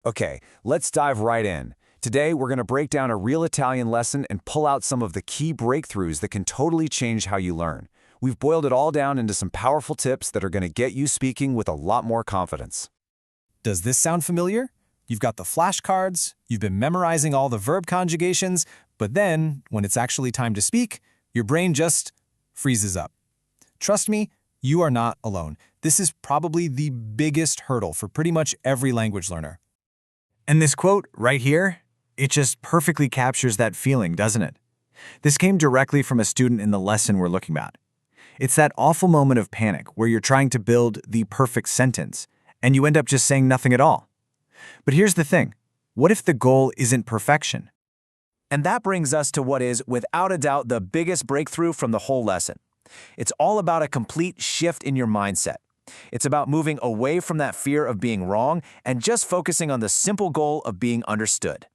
Okay, let's dive right in. Today, we're going to break down a real Italian lesson and pull out some of the key breakthroughs that can totally change how you learn. We've boiled it all down into some powerful tips that are going to get you speaking with a lot more confidence. Does this sound familiar? You've got the flashcards, you've been memorizing all the verb conjugations, but then, when it's actually time to speak, your brain just freezes up. Trust me, you are not alone. This is probably the biggest hurdle for pretty much every language learner. And this quote right here, it just perfectly captures that feeling, doesn't it? This came directly from a student in the lesson we're looking at. It's that awful moment of panic where you're trying to build the perfect sentence, and you end up just saying nothing at all. But here's the thing. What if the goal isn't perfection? And that brings us to what is, without a doubt, the biggest breakthrough from the whole lesson. It's all about a complete shift in your mindset. It's about moving away from that fear of being wrong and just focusing on the simple goal of being understood.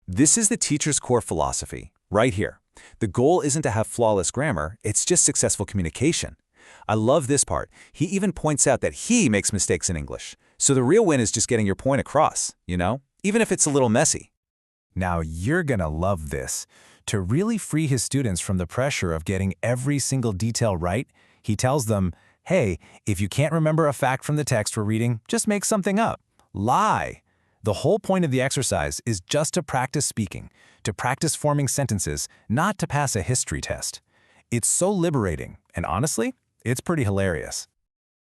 This is the teacher's core philosophy, right here. The goal isn't to have flawless grammar, it's just successful communication. I love this part. He even points out that he makes mistakes in English. So the real win is just getting your point across, even if it's a little messy. Now you're gonna love this. To really free his students from the pressure of getting every single detail right, he tells them, hey, if you can't remember a fact from the text we're reading, just make something up. Lie. The whole point of the exercise is just to practice speaking, to practice forming sentences, not to pass a history test. It's so liberating, and honestly, it's pretty hilarious.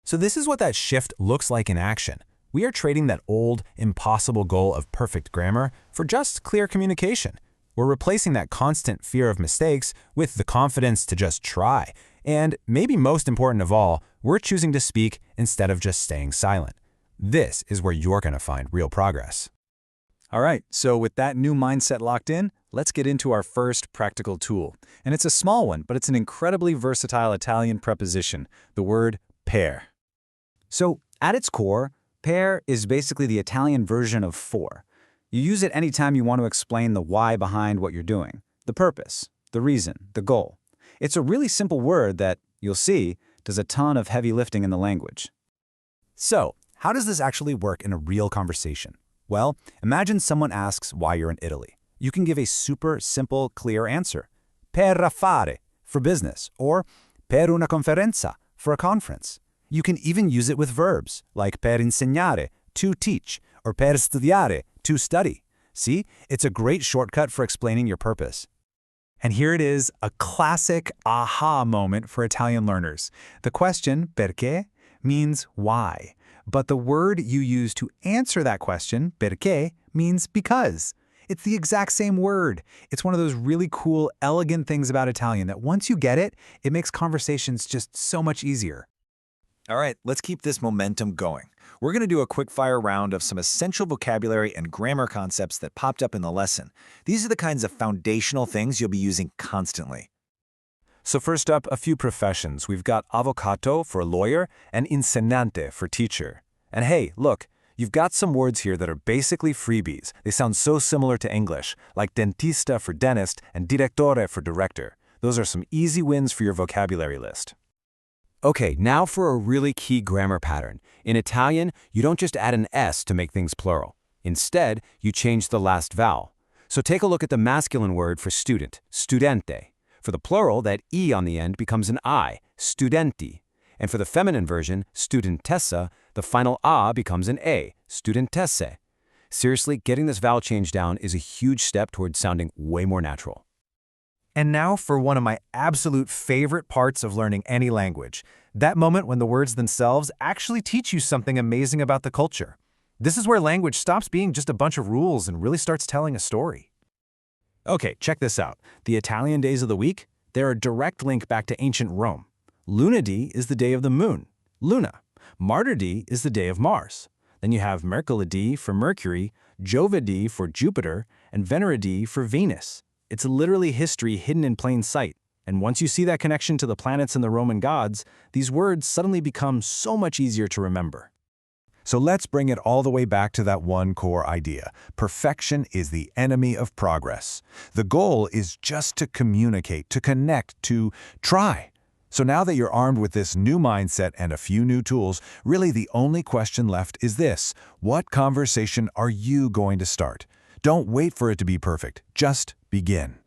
So this is what that shift looks like in action. We are trading that old, impossible goal of perfect grammar for just clear communication. We're replacing that constant fear of mistakes with the confidence to just try. And maybe most important of all, we're choosing to speak instead of just staying silent. This is where you're going to find real progress. All right, so with that new mindset locked in, let's get into our first practical tool. And it's a small one, but it's an incredibly versatile Italian preposition, the word per. So, at its core, per is basically the Italian version of for. You use it anytime you want to explain the why behind what you're doing, the purpose, the reason, the goal. It's a really simple word that, you'll see, does a ton of heavy lifting in the language. So, how does this actually work in a real conversation? Well, imagine someone asks why you're in Italy. You can give a super simple, clear answer. Per affari, for business, or per una conferenza, for a conference. You can even use it with verbs, like per insegnare, to teach, or per studiare, to study. See, it's a great shortcut for explaining your purpose. And here it is, a classic aha moment for Italian learners. The question, perché, means why. But the word you use to answer that question, perché, means because. It's the exact same word. It's one of those really cool, elegant things about Italian that once you get it, it makes conversations just so much easier. All right, let's keep this momentum going. We're going to do a quick-fire round of some essential vocabulary and grammar concepts that popped up in the lesson. These are the kinds of foundational things you'll be using constantly. So first up, a few professions. We've got avvocato for lawyer and insegnante for teacher. And hey, look, you've got some words here that are basically freebies. They sound so similar to English, like dentista for dentist and direttore for director. Those are some easy wins for your vocabulary list. Okay, now for a really key grammar pattern. In Italian, you don't just add an S to make things plural. Instead, you change the last vowel. So take a look at the masculine word for student, studente. For the plural, that E on the end becomes an I, studenti. And for the feminine version, studentessa, the final A becomes an A, studentesse. Seriously, getting this vowel change down is a huge step towards sounding way more natural. And now for one of my absolute favorite parts of learning any language, that moment when the words themselves actually teach you something amazing about the culture. This is where language stops being just a bunch of rules and really starts telling a story. Okay, check this out. The Italian days of the week, they're a direct link back to ancient Rome. Lunedì is the day of the moon, Luna. Martedì is the day of Mars. Then you have Mercoledì for Mercury, Giovedì for Jupiter, and Veneredì for Venus. It's literally history hidden in plain sight. And once you see that connection to the planets and the Roman gods, these words suddenly become so much easier to remember. So let's bring it all the way back to that one core idea. Perfection is the enemy of progress. The goal is just to communicate, to connect, to try. So now that you're armed with this new mindset and a few new tools, really the only question left is this: what conversation are you going to start? Don't wait for it to be perfect. Just begin.